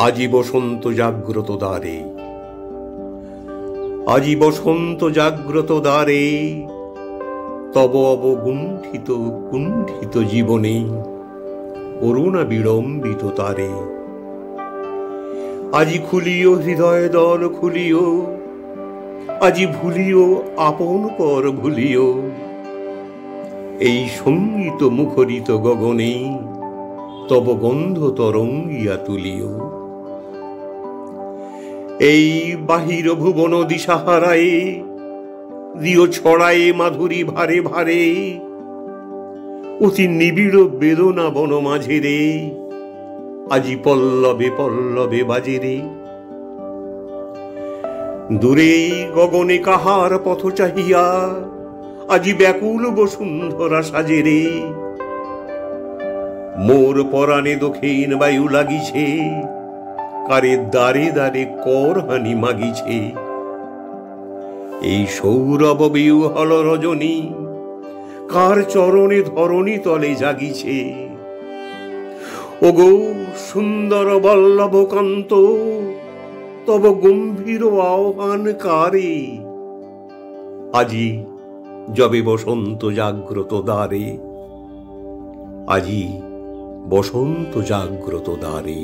আজি বসন্ত জাগ্রত দ্বারে, আজি বসন্ত জাগ্রত দ্বারে, তব অবগুণ্ঠিত কুণ্ঠিত জীবনে করুণা বিড়ম্বিত তারে। আজি খুলিও হৃদয় দল খুলিও, আজি ভুলিও আপন পর ভুলিও, এই সঙ্গীত মুখরিত গগনে তব গন্ধ তরঙ্গিয়া তুলিও। এই বাহির ভুবন দিশাহারায়ে দিও ছড়ায়ে মাধুরী ভারে ভারে, অতি নিবিড় বেদনা বন মাঝে রে, আজি পল্লবে পল্লবে বাজে রে। দূরে গগনে কাহার পথ চাহিয়া, আজি ব্যাকুল বসুন্ধরা সাজে রে। মোর পরাণে দক্ষিণ বায়ু লাগিছে, কারে দ্বারে দ্বারে করহানি মাগিছে। এই সৌরভ বিহ্বল রজনী, কার চরণে ধরণী তলে জাগিছে। ওগো সুন্দর বল্লভ কান্ত, তব গম্ভীর আহ্বান কারে। আজি যবে বসন্ত জাগ্রত দ্বারে, আজি বসন্ত জাগ্রত দ্বারে।